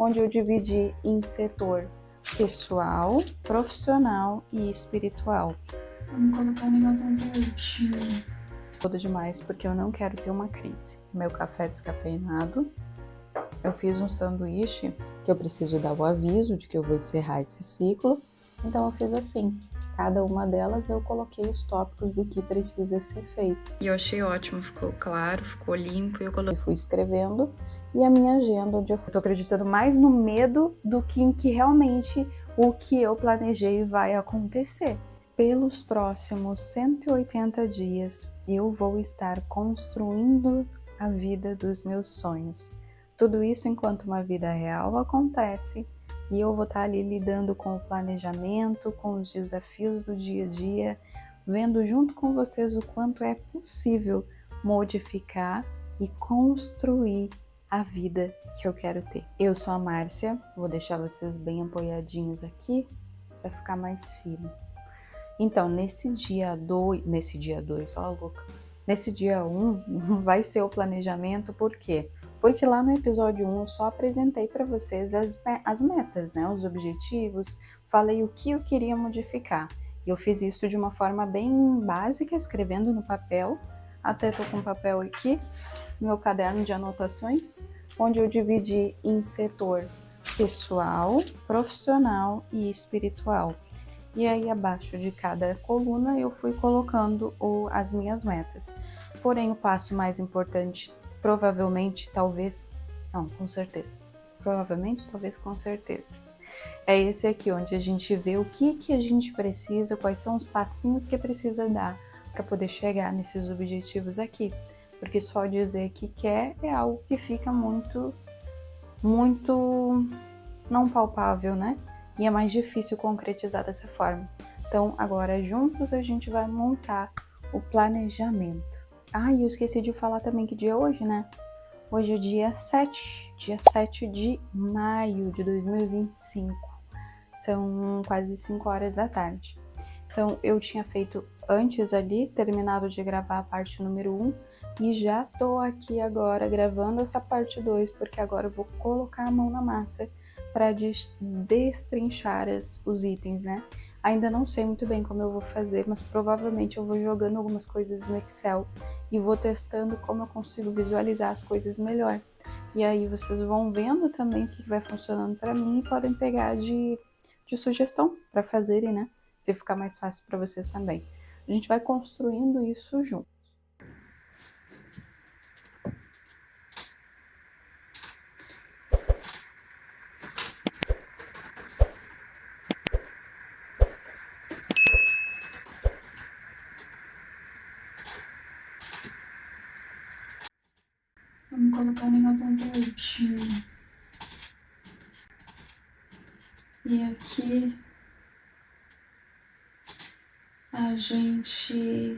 onde eu dividi em setor pessoal, profissional e espiritual. Vamos colocar o negócio pertinho. Tudo demais porque eu não quero ter uma crise. Meu café descafeinado. Eu fiz um sanduíche que eu preciso dar o aviso de que eu vou encerrar esse ciclo. Então eu fiz assim. Cada uma delas eu coloquei os tópicos do que precisa ser feito. E eu achei ótimo, ficou claro, ficou limpo. Eu fui escrevendo e a minha agenda, onde eu tô acreditando mais no medo do que em que realmente o que eu planejei vai acontecer. Pelos próximos 180 dias, eu vou estar construindo a vida dos meus sonhos. Tudo isso enquanto uma vida real acontece e eu vou estar ali lidando com o planejamento, com os desafios do dia a dia, vendo junto com vocês o quanto é possível modificar e construir a vida que eu quero ter. Eu sou a Márcia, vou deixar vocês bem apoiadinhos aqui para ficar mais firme. Então, nesse dia 1 vai ser o planejamento, por quê? Porque lá no episódio 1 eu só apresentei para vocês as metas, né? Os objetivos, falei o que eu queria modificar. E eu fiz isso de uma forma bem básica, escrevendo no papel. Até tô com papel aqui, meu caderno de anotações, onde eu dividi em setor pessoal, profissional e espiritual. E aí abaixo de cada coluna eu fui colocando as minhas metas. Porém, o passo mais importante, com certeza, é esse aqui, onde a gente vê o que a gente precisa, quais são os passinhos que precisa dar para poder chegar nesses objetivos aqui. Porque só dizer que quer é algo que fica muito não palpável, né? E é mais difícil concretizar dessa forma. Então, agora juntos a gente vai montar o planejamento. Ah, e eu esqueci de falar também que dia é hoje, né? Hoje é dia 7 de maio de 2025. São quase 5 horas da tarde. Então, eu tinha feito antes ali, terminado de gravar a parte número 1, e já tô aqui agora gravando essa parte 2, porque agora eu vou colocar a mão na massa para destrinchar os itens, né? Ainda não sei muito bem como eu vou fazer, mas provavelmente eu vou jogando algumas coisas no Excel e vou testando como eu consigo visualizar as coisas melhor. E aí vocês vão vendo também o que vai funcionando para mim e podem pegar de sugestão para fazerem, né? Se ficar mais fácil para vocês também. A gente vai construindo isso junto. Vamos colocar o negócio pertinho. E aqui a gente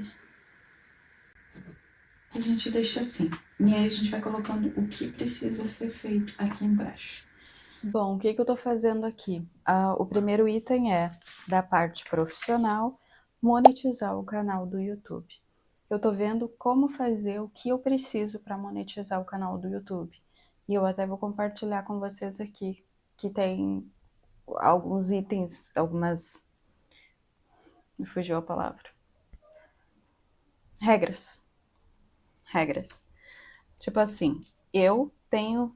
deixa assim. E aí a gente vai colocando o que precisa ser feito aqui embaixo. Bom, o que eu tô fazendo aqui? O primeiro item é da parte profissional, monetizar o canal do YouTube. Eu tô vendo como fazer, o que eu preciso para monetizar o canal do YouTube. E eu até vou compartilhar com vocês aqui, que tem alguns itens, me fugiu a palavra. Regras. Tipo assim,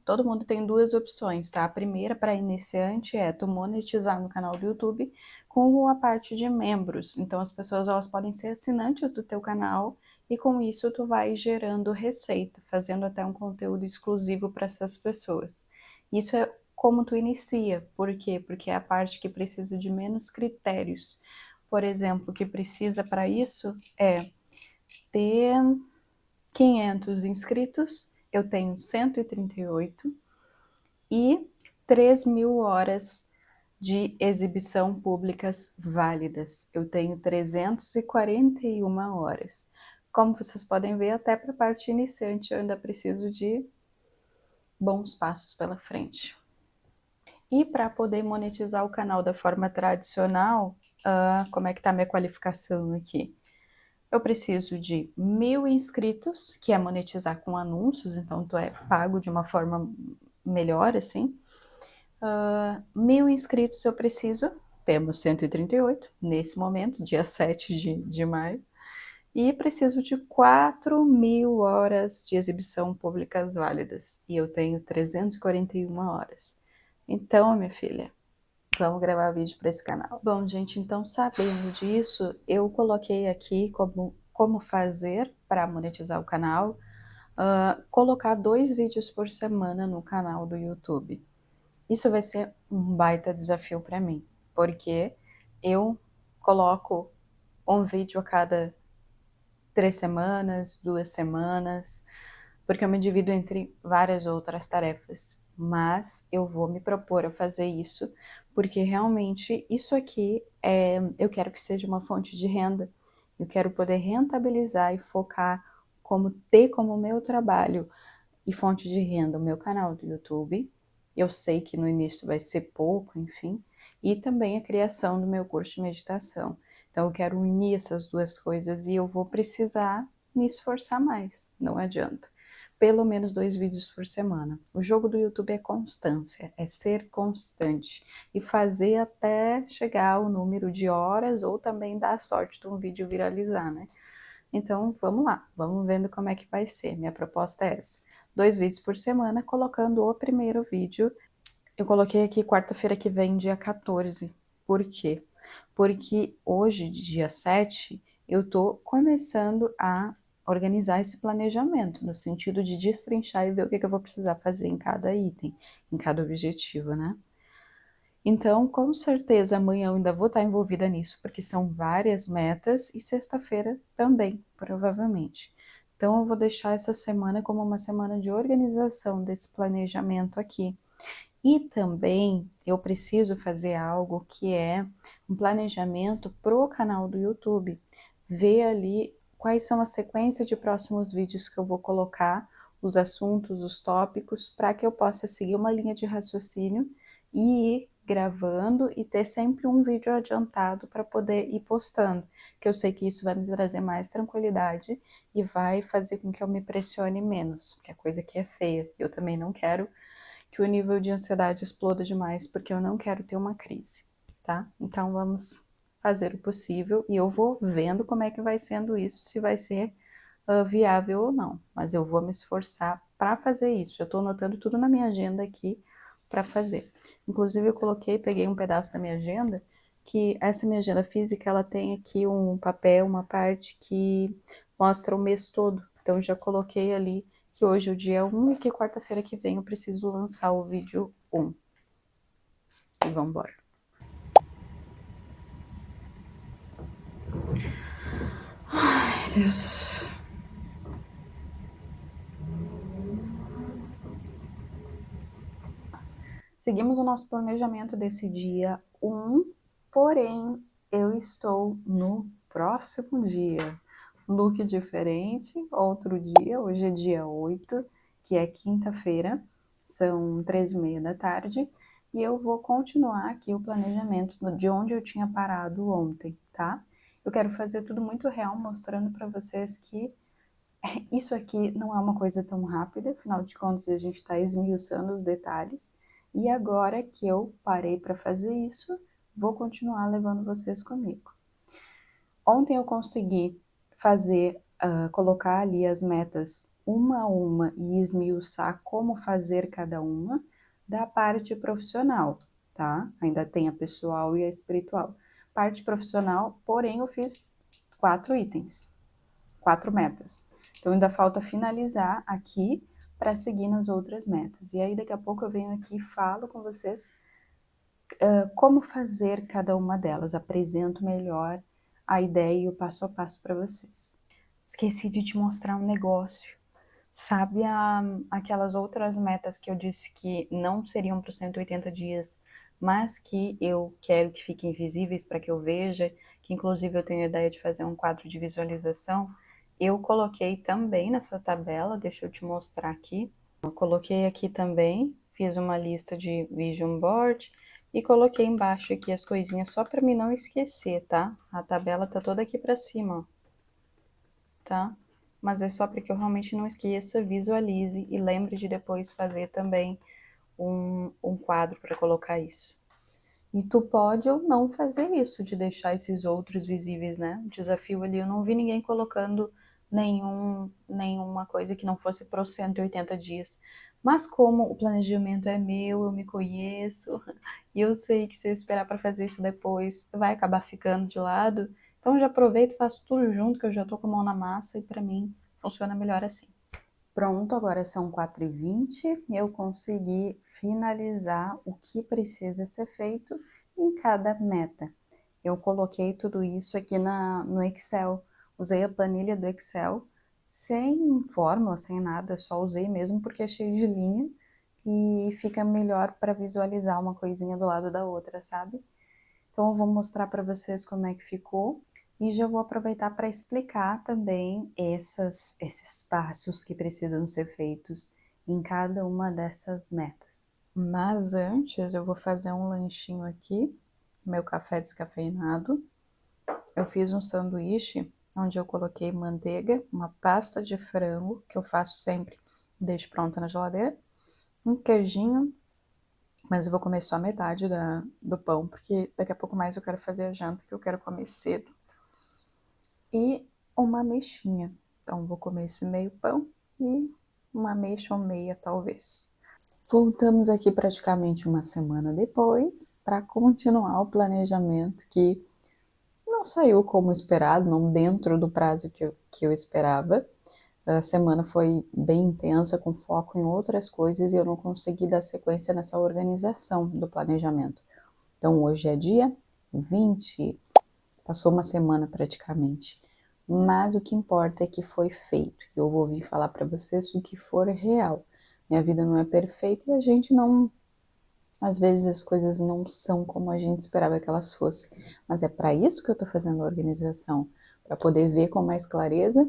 todo mundo tem duas opções, tá? A primeira para iniciante é tu monetizar no canal do YouTube com a parte de membros. Então as pessoas elas podem ser assinantes do teu canal e com isso tu vai gerando receita, fazendo até um conteúdo exclusivo para essas pessoas. Isso é como tu inicia. Por quê? Porque é a parte que precisa de menos critérios. Por exemplo, o que precisa para isso é ter 500 inscritos, eu tenho 138 e 3.000 horas de exibição públicas válidas. Eu tenho 341 horas. Como vocês podem ver, até para a parte iniciante eu ainda preciso de bons passos pela frente. E para poder monetizar o canal da forma tradicional, como é que está a minha qualificação aqui? Eu preciso de 1.000 inscritos, que é monetizar com anúncios, então tu é pago de uma forma melhor, assim. 1.000 inscritos eu preciso, temos 138 nesse momento, dia 7 de maio, e preciso de 4.000 horas de exibição públicas válidas, e eu tenho 341 horas. Então, minha filha, vamos gravar vídeo para esse canal. Bom, gente, então sabendo disso, eu coloquei aqui como fazer para monetizar o canal, colocar 2 vídeos por semana no canal do YouTube. Isso vai ser um baita desafio para mim, porque eu coloco um vídeo a cada 3 semanas, 2 semanas, porque eu me divido entre várias outras tarefas. Mas eu vou me propor a fazer isso, porque realmente isso aqui eu quero que seja uma fonte de renda. Eu quero poder rentabilizar e focar ter como meu trabalho e fonte de renda o meu canal do YouTube. Eu sei que no início vai ser pouco, enfim, e também a criação do meu curso de meditação. Então eu quero unir essas 2 coisas e eu vou precisar me esforçar mais, não adianta. Pelo menos 2 vídeos por semana. O jogo do YouTube é constância, é ser constante e fazer até chegar ao número de horas ou também dar a sorte de um vídeo viralizar, né? Então vamos lá, vamos vendo como é que vai ser. Minha proposta é essa: 2 vídeos por semana, colocando o primeiro vídeo. Eu coloquei aqui quarta-feira que vem, dia 14. Por quê? Porque hoje, dia 7, eu tô começando a organizar esse planejamento, no sentido de destrinchar e ver o que eu vou precisar fazer em cada item, em cada objetivo, né? Então, com certeza, amanhã eu ainda vou estar envolvida nisso, porque são várias metas, e sexta-feira também, provavelmente. Então, eu vou deixar essa semana como uma semana de organização desse planejamento aqui. E também eu preciso fazer algo que é um planejamento pro canal do YouTube. Ver ali quais são a sequência de próximos vídeos que eu vou colocar, os assuntos, os tópicos, para que eu possa seguir uma linha de raciocínio e ir gravando e ter sempre um vídeo adiantado para poder ir postando, que eu sei que isso vai me trazer mais tranquilidade e vai fazer com que eu me pressione menos, porque a coisa aqui é feia. Eu também não quero que o nível de ansiedade exploda demais, porque eu não quero ter uma crise, tá? Então vamos fazer o possível e eu vou vendo como é que vai sendo isso, se vai ser viável ou não, mas eu vou me esforçar para fazer isso. Já estou anotando tudo na minha agenda aqui para fazer. Inclusive eu peguei um pedaço da minha agenda, que essa minha agenda física, ela tem aqui um papel, uma parte que mostra o mês todo. Então eu já coloquei ali que hoje é o dia 1 e que quarta-feira que vem eu preciso lançar o vídeo 1. E vamos embora. Ai, Deus. Seguimos o nosso planejamento desse dia 1, porém eu estou no próximo dia. Look diferente, outro dia, hoje é dia 8, que é quinta-feira, são 13h30 da tarde, e eu vou continuar aqui o planejamento de onde eu tinha parado ontem, tá? Eu quero fazer tudo muito real, mostrando para vocês que isso aqui não é uma coisa tão rápida, afinal de contas a gente está esmiuçando os detalhes, e agora que eu parei para fazer isso, vou continuar levando vocês comigo. Ontem eu consegui colocar ali as metas uma a uma e esmiuçar como fazer cada uma da parte profissional, tá? Ainda tem a pessoal e a espiritual. Parte profissional, porém, eu fiz 4 itens, 4 metas. Então ainda falta finalizar aqui para seguir nas outras metas. E aí daqui a pouco eu venho aqui e falo com vocês como fazer cada uma delas, apresento melhor a ideia e o passo a passo para vocês. Esqueci de te mostrar um negócio. Sabe aquelas outras metas que eu disse que não seriam para os 180 dias, mas que eu quero que fiquem visíveis para que eu veja, que inclusive eu tenho a ideia de fazer um quadro de visualização? Eu coloquei também nessa tabela, deixa eu te mostrar aqui. Eu coloquei aqui também, fiz uma lista de vision board e coloquei embaixo aqui as coisinhas só para mim não esquecer, tá? A tabela tá toda aqui para cima, ó, tá? Mas é só para que eu realmente não esqueça, visualize e lembre de depois fazer também um quadro para colocar isso. E tu pode ou não fazer isso, de deixar esses outros visíveis, né? O desafio ali, eu não vi ninguém colocando nenhuma coisa que não fosse para os 180 dias. Mas como o planejamento é meu, eu me conheço, e eu sei que se eu esperar para fazer isso depois, vai acabar ficando de lado, então eu já aproveito e faço tudo junto, que eu já tô com a mão na massa, e para mim funciona melhor assim. Pronto, agora são 4h20 e eu consegui finalizar o que precisa ser feito em cada meta. Eu coloquei tudo isso aqui no Excel, usei a planilha do Excel, sem fórmula, sem nada, só usei mesmo porque é cheio de linha e fica melhor para visualizar uma coisinha do lado da outra, sabe? Então eu vou mostrar para vocês como é que ficou. E já vou aproveitar para explicar também esses passos que precisam ser feitos em cada uma dessas metas. Mas antes eu vou fazer um lanchinho aqui, meu café descafeinado. Eu fiz um sanduíche onde eu coloquei manteiga, uma pasta de frango, que eu faço sempre, deixo pronta na geladeira, um queijinho, mas eu vou comer só metade do pão, porque daqui a pouco mais eu quero fazer a janta, que eu quero comer cedo. E uma ameixinha. Então, vou comer esse meio pão e uma ameixa ou meia, talvez. Voltamos aqui praticamente uma semana depois para continuar o planejamento que não saiu como esperado, não dentro do prazo que eu esperava. A semana foi bem intensa, com foco em outras coisas, e eu não consegui dar sequência nessa organização do planejamento. Então, hoje é dia 20, passou uma semana praticamente. Mas o que importa é que foi feito. Eu vou vir falar para vocês o que for real. Minha vida não é perfeita e a gente não. Às vezes as coisas não são como a gente esperava que elas fossem. Mas é para isso que eu estou fazendo a organização, para poder ver com mais clareza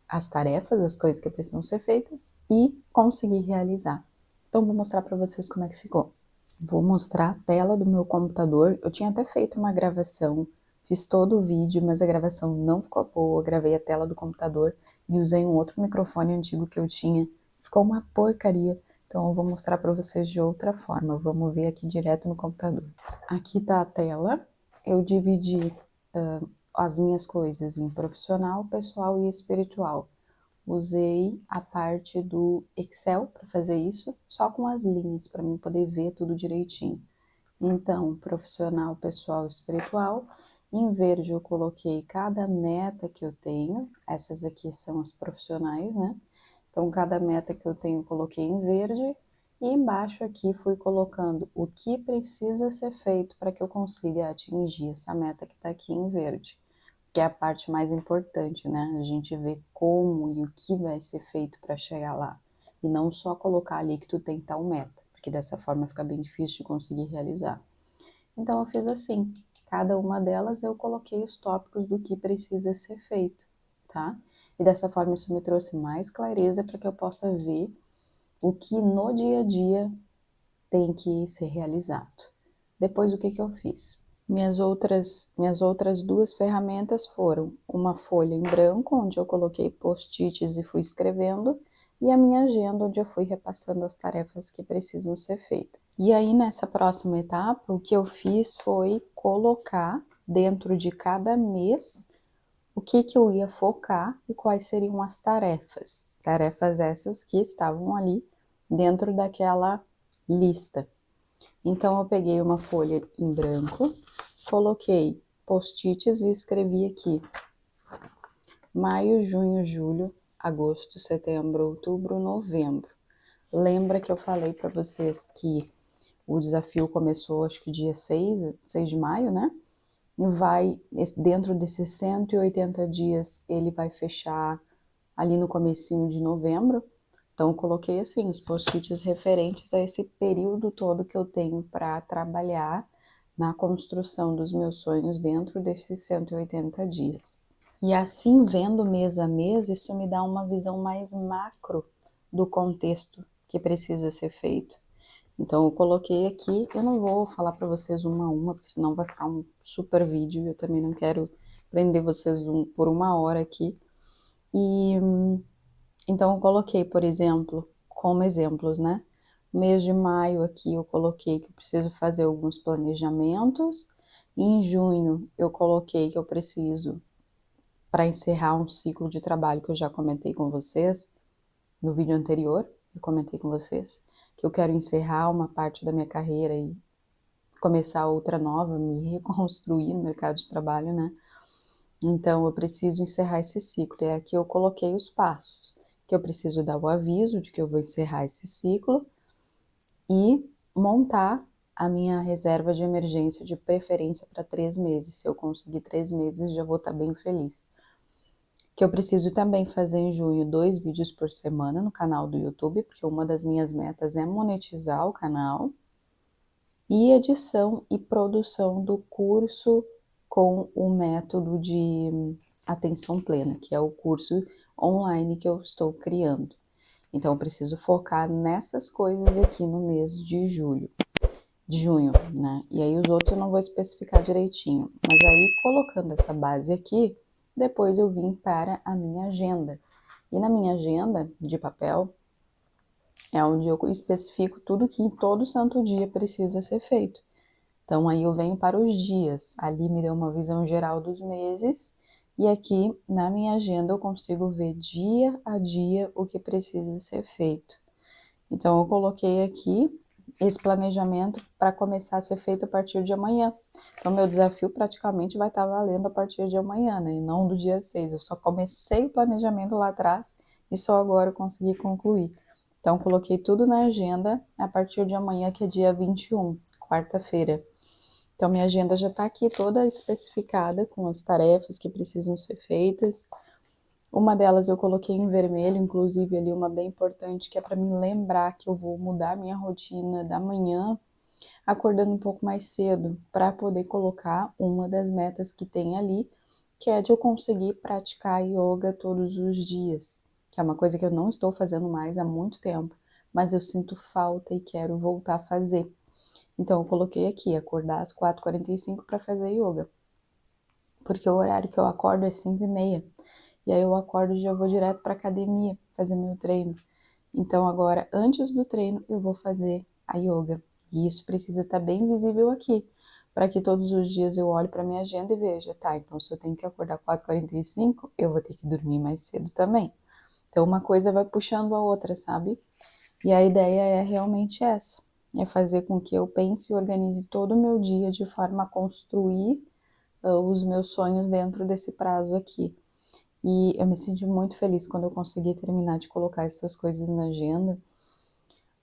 as tarefas, as coisas que precisam ser feitas e conseguir realizar. Então vou mostrar para vocês como é que ficou. Vou mostrar a tela do meu computador. Eu tinha até feito uma gravação, fiz todo o vídeo, mas a gravação não ficou boa. Eu gravei a tela do computador e usei um outro microfone antigo que eu tinha. Ficou uma porcaria. Então eu vou mostrar para vocês de outra forma. Vamos ver aqui direto no computador. Aqui tá a tela. Eu dividi as minhas coisas em profissional, pessoal e espiritual. Usei a parte do Excel para fazer isso, só com as linhas, para mim poder ver tudo direitinho. Então, profissional, pessoal, espiritual. Em verde eu coloquei cada meta que eu tenho, essas aqui são as profissionais, né? Então, cada meta que eu tenho eu coloquei em verde, e embaixo aqui fui colocando o que precisa ser feito para que eu consiga atingir essa meta que está aqui em verde, que é a parte mais importante, né? A gente vê como e o que vai ser feito para chegar lá. E não só colocar ali que tu tem tal meta, porque dessa forma fica bem difícil de conseguir realizar. Então eu fiz assim, cada uma delas eu coloquei os tópicos do que precisa ser feito, tá? E dessa forma isso me trouxe mais clareza para que eu possa ver o que no dia a dia tem que ser realizado. Depois o que eu fiz? Minhas outras duas ferramentas foram uma folha em branco, onde eu coloquei post-its e fui escrevendo, e a minha agenda, onde eu fui repassando as tarefas que precisam ser feitas. E aí, nessa próxima etapa, o que eu fiz foi colocar dentro de cada mês o que eu ia focar e quais seriam as tarefas. Tarefas essas que estavam ali dentro daquela lista. Então, eu peguei uma folha em branco, coloquei post-its e escrevi aqui: maio, junho, julho, agosto, setembro, outubro, novembro. Lembra que eu falei para vocês que o desafio começou, acho que dia 6 de maio, né? E vai, dentro desses 180 dias, ele vai fechar ali no comecinho de novembro. Então, eu coloquei assim, os post-its referentes a esse período todo que eu tenho para trabalhar na construção dos meus sonhos dentro desses 180 dias. E assim, vendo mês a mês, isso me dá uma visão mais macro do contexto que precisa ser feito. Então, eu coloquei aqui, eu não vou falar para vocês uma a uma, porque senão vai ficar um super vídeo, eu também não quero prender vocês por uma hora aqui. E então eu coloquei, por exemplo, como exemplos, né? Mês de maio aqui eu coloquei que eu preciso fazer alguns planejamentos. E em junho eu coloquei que eu preciso, para encerrar um ciclo de trabalho que eu já comentei com vocês no vídeo anterior, eu comentei com vocês, que eu quero encerrar uma parte da minha carreira e começar outra nova, me reconstruir no mercado de trabalho, né? Então eu preciso encerrar esse ciclo. E aqui eu coloquei os passos, que eu preciso dar o aviso de que eu vou encerrar esse ciclo e montar a minha reserva de emergência de preferência para 3 meses. Se eu conseguir 3 meses, já vou estar bem feliz. Que eu preciso também fazer em junho 2 vídeos por semana no canal do YouTube, porque uma das minhas metas é monetizar o canal. E edição e produção do curso com o método de atenção plena, que é o curso online que eu estou criando. Então eu preciso focar nessas coisas aqui no mês de junho, né? E aí os outros eu não vou especificar direitinho, mas aí colocando essa base aqui, depois eu vim para a minha agenda. E na minha agenda de papel é onde eu especifico tudo que em todo santo dia precisa ser feito. Então aí eu venho para os dias, ali me deu uma visão geral dos meses e aqui na minha agenda eu consigo ver dia a dia o que precisa ser feito. Então eu coloquei aqui esse planejamento para começar a ser feito a partir de amanhã. Então meu desafio praticamente vai estar valendo a partir de amanhã, né? E não do dia 6. Eu só comecei o planejamento lá atrás e só agora eu consegui concluir. Então coloquei tudo na agenda a partir de amanhã, que é dia 21, quarta-feira. Então minha agenda já está aqui toda especificada com as tarefas que precisam ser feitas. Uma delas eu coloquei em vermelho, inclusive ali uma bem importante, que é para me lembrar que eu vou mudar minha rotina da manhã, acordando um pouco mais cedo, para poder colocar uma das metas que tem ali, que é de eu conseguir praticar yoga todos os dias, que é uma coisa que eu não estou fazendo mais há muito tempo, mas eu sinto falta e quero voltar a fazer. Então eu coloquei aqui, acordar às 4h45 para fazer yoga, porque o horário que eu acordo é 5h30. E aí eu acordo e já vou direto para academia fazer meu treino. Então agora, antes do treino, eu vou fazer a yoga. E isso precisa estar bem visível aqui, para que todos os dias eu olhe para minha agenda e veja, tá, então se eu tenho que acordar 4h45, eu vou ter que dormir mais cedo também. Então uma coisa vai puxando a outra, sabe? E a ideia é realmente essa, é fazer com que eu pense e organize todo o meu dia de forma a construir os meus sonhos dentro desse prazo aqui. E eu me senti muito feliz quando eu consegui terminar de colocar essas coisas na agenda,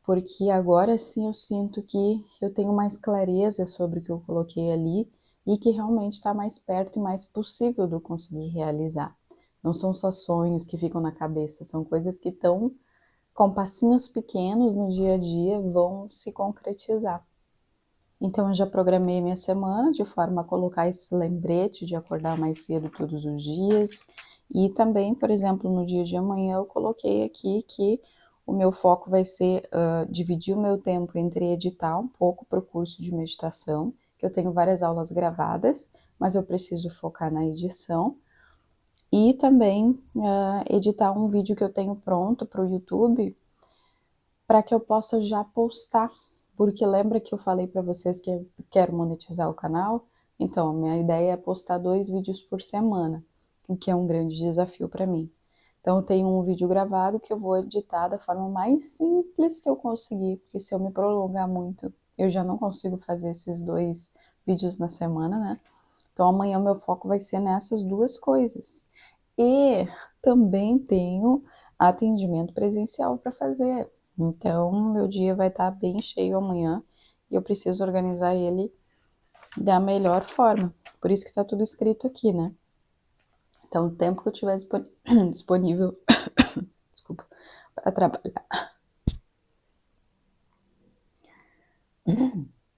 porque agora sim eu sinto que eu tenho mais clareza sobre o que eu coloquei ali e que realmente está mais perto e mais possível de eu conseguir realizar. Não são só sonhos que ficam na cabeça, são coisas que estão com passinhos pequenos no dia a dia, vão se concretizar. Então eu já programei minha semana de forma a colocar esse lembrete de acordar mais cedo todos os dias. E também, por exemplo, no dia de amanhã eu coloquei aqui que o meu foco vai ser dividir o meu tempo entre editar um pouco para o curso de meditação, que eu tenho várias aulas gravadas, mas eu preciso focar na edição. E também editar um vídeo que eu tenho pronto para o YouTube, para que eu possa já postar. Porque lembra que eu falei para vocês que eu quero monetizar o canal? Então, a minha ideia é postar 2 vídeos por semana, o que é um grande desafio para mim. Então, eu tenho um vídeo gravado que eu vou editar da forma mais simples que eu conseguir, porque se eu me prolongar muito, eu já não consigo fazer esses 2 vídeos na semana, né? Então, amanhã o meu foco vai ser nessas 2 coisas. E também tenho atendimento presencial para fazer. Então, meu dia vai estar bem cheio amanhã e eu preciso organizar ele da melhor forma. Por isso que está tudo escrito aqui, né? Então, o tempo que eu tiver disponível, desculpa, para trabalhar.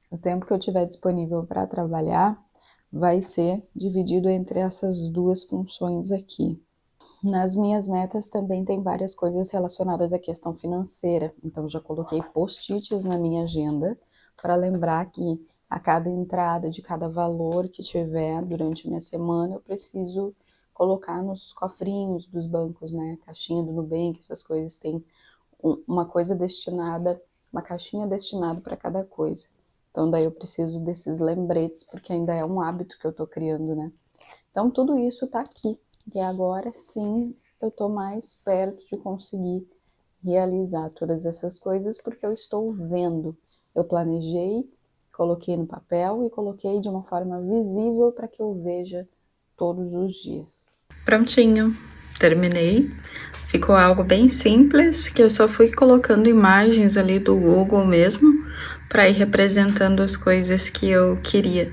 O tempo que eu tiver disponível para trabalhar vai ser dividido entre essas 2 funções aqui. Nas minhas metas também tem várias coisas relacionadas à questão financeira, então já coloquei post-its na minha agenda para lembrar que a cada entrada de cada valor que tiver durante a minha semana eu preciso colocar nos cofrinhos dos bancos, né? Caixinha do Nubank, essas coisas tem uma coisa destinada uma caixinha destinada para cada coisa. Então daí eu preciso desses lembretes, porque ainda é um hábito que eu tô criando, né? Então tudo isso tá aqui. E agora sim eu tô mais perto de conseguir realizar todas essas coisas, porque eu estou vendo. Eu planejei, coloquei no papel e coloquei de uma forma visível para que eu veja todos os dias. Prontinho, terminei. Ficou algo bem simples, que eu só fui colocando imagens ali do Google mesmo, para ir representando as coisas que eu queria.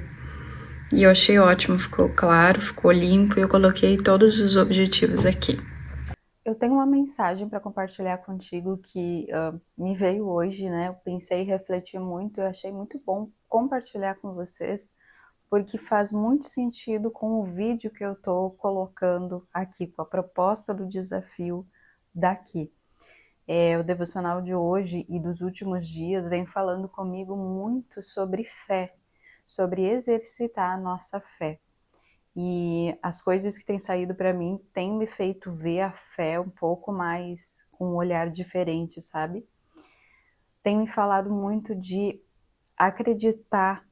E eu achei ótimo, ficou claro, ficou limpo e eu coloquei todos os objetivos aqui. Eu tenho uma mensagem para compartilhar contigo que me veio hoje, né? Eu pensei e refleti muito, eu achei muito bom compartilhar com vocês, porque faz muito sentido com o vídeo que eu tô colocando aqui, com a proposta do desafio daqui. O devocional de hoje e dos últimos dias vem falando comigo muito sobre fé, sobre exercitar a nossa fé. E as coisas que têm saído para mim têm me feito ver a fé um pouco mais com um olhar diferente, sabe? Tem me falado muito de acreditar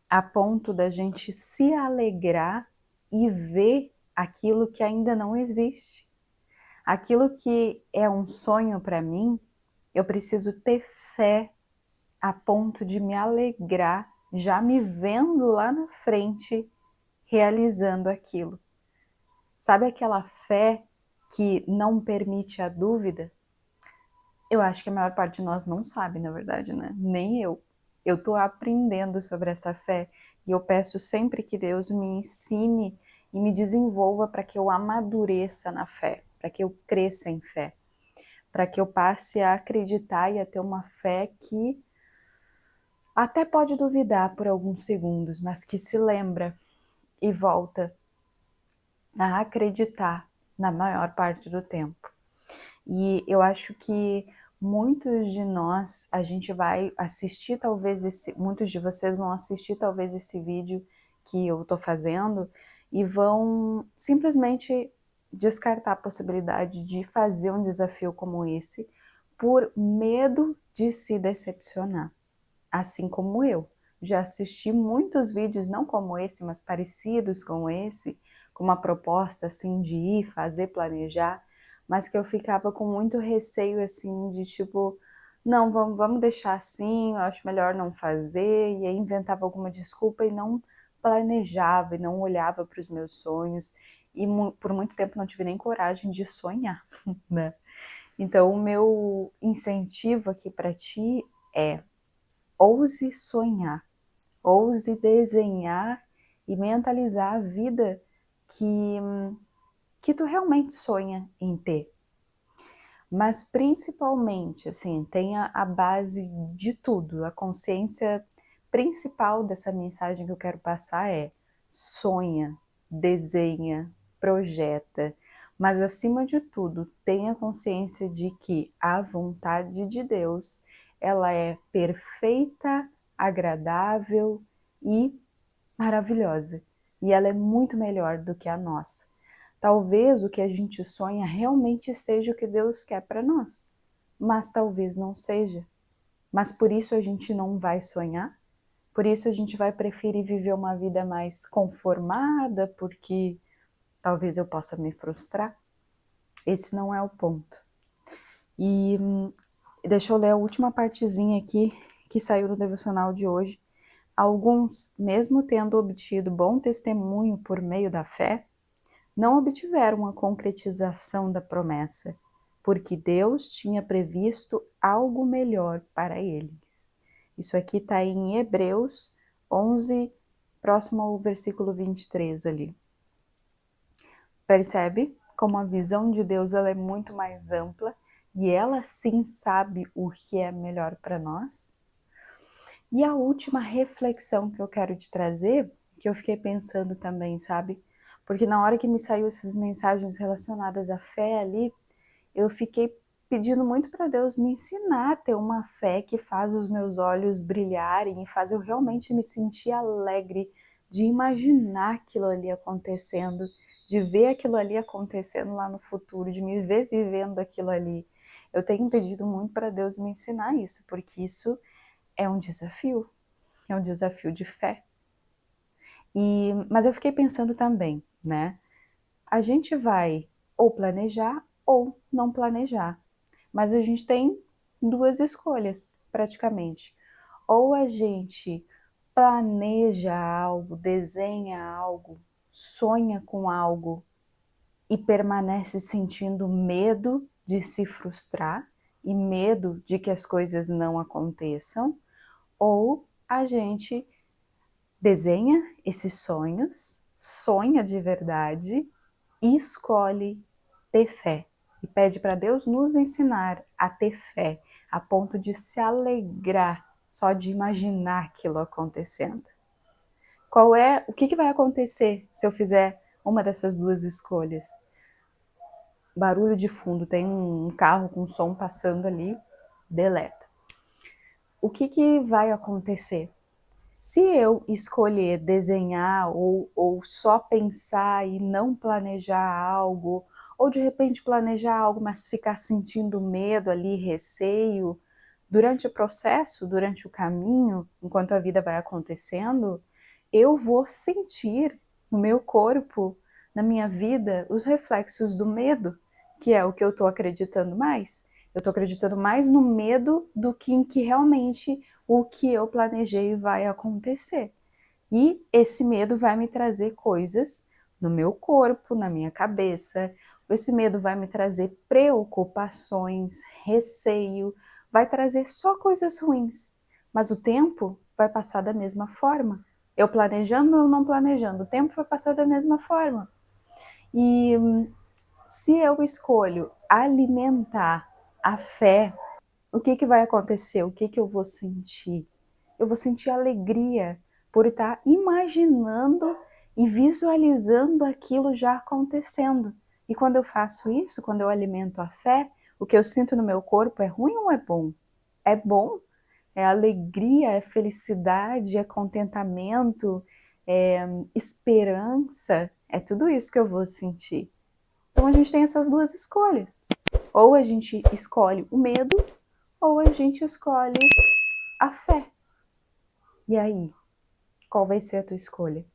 a ponto da gente se alegrar e ver aquilo que ainda não existe. Aquilo que é um sonho para mim, eu preciso ter fé a ponto de me alegrar, já me vendo lá na frente, realizando aquilo. Sabe aquela fé que não permite a dúvida? Eu acho que a maior parte de nós não sabe, na verdade, né? Nem eu. Eu tô aprendendo sobre essa fé e eu peço sempre que Deus me ensine e me desenvolva para que eu amadureça na fé, para que eu cresça em fé, para que eu passe a acreditar e a ter uma fé que até pode duvidar por alguns segundos, mas que se lembra e volta a acreditar na maior parte do tempo. E eu acho que muitos de nós, a gente vai assistir talvez muitos de vocês vão assistir talvez esse vídeo que eu tô fazendo e vão simplesmente descartar a possibilidade de fazer um desafio como esse por medo de se decepcionar. Assim como eu. Já assisti muitos vídeos, não como esse, mas parecidos com esse, com uma proposta assim de ir, fazer, planejar, mas que eu ficava com muito receio assim de tipo, não, vamos deixar assim, eu acho melhor não fazer, e aí inventava alguma desculpa e não planejava e não olhava para os meus sonhos, e por muito tempo não tive nem coragem de sonhar, né? Então o meu incentivo aqui para ti é: ouse sonhar, ouse desenhar e mentalizar a vida que tu realmente sonha em ter. Mas principalmente, assim, tenha a base de tudo. A consciência principal dessa mensagem que eu quero passar é: sonha, desenha, projeta, mas acima de tudo, tenha consciência de que a vontade de Deus, ela é perfeita, agradável e maravilhosa. E ela é muito melhor do que a nossa. Talvez o que a gente sonha realmente seja o que Deus quer para nós, mas talvez não seja. Mas por isso a gente não vai sonhar, por isso a gente vai preferir viver uma vida mais conformada, porque talvez eu possa me frustrar. Esse não é o ponto. E deixa eu ler a última partezinha aqui que saiu do devocional de hoje. Alguns, mesmo tendo obtido bom testemunho por meio da fé, não obtiveram a concretização da promessa, porque Deus tinha previsto algo melhor para eles. Isso aqui está em Hebreus 11, próximo ao versículo 23 ali. Percebe como a visão de Deus ela é muito mais ampla e ela sim sabe o que é melhor para nós? E a última reflexão que eu quero te trazer, que eu fiquei pensando também, sabe? Porque na hora que me saiu essas mensagens relacionadas à fé ali, eu fiquei pedindo muito para Deus me ensinar a ter uma fé que faz os meus olhos brilharem e faz eu realmente me sentir alegre de imaginar aquilo ali acontecendo, de ver aquilo ali acontecendo lá no futuro, de me ver vivendo aquilo ali. Eu tenho pedido muito para Deus me ensinar isso, porque isso é um desafio de fé. Mas eu fiquei pensando também, né? A gente vai ou planejar ou não planejar, mas a gente tem duas escolhas, praticamente. Ou a gente planeja algo, desenha algo, sonha com algo e permanece sentindo medo de se frustrar e medo de que as coisas não aconteçam, ou a gente desenha esses sonhos, sonha de verdade e escolhe ter fé. E pede para Deus nos ensinar a ter fé, a ponto de se alegrar só de imaginar aquilo acontecendo. O que vai acontecer se eu fizer uma dessas duas escolhas? Barulho de fundo, tem um carro com som passando ali, deleta. O que vai acontecer? Se eu escolher desenhar ou só pensar e não planejar algo, ou de repente planejar algo, mas ficar sentindo medo ali, receio, durante o processo, durante o caminho, enquanto a vida vai acontecendo, eu vou sentir no meu corpo, na minha vida, os reflexos do medo, que é o que eu estou acreditando mais. Eu estou acreditando mais no medo do que em que realmente o que eu planejei vai acontecer. E esse medo vai me trazer coisas no meu corpo, na minha cabeça. Esse medo vai me trazer preocupações, receio, vai trazer só coisas ruins. Mas o tempo vai passar da mesma forma. Eu planejando ou não planejando, o tempo vai passar da mesma forma. E se eu escolho alimentar a fé, o que vai acontecer? O que eu vou sentir? Eu vou sentir alegria por estar imaginando e visualizando aquilo já acontecendo. E quando eu faço isso, quando eu alimento a fé, o que eu sinto no meu corpo é ruim ou é bom? É bom, é alegria, é felicidade, é contentamento, é esperança, é tudo isso que eu vou sentir. Então a gente tem essas duas escolhas. Ou a gente escolhe o medo, ou a gente escolhe a fé. E aí, qual vai ser a tua escolha?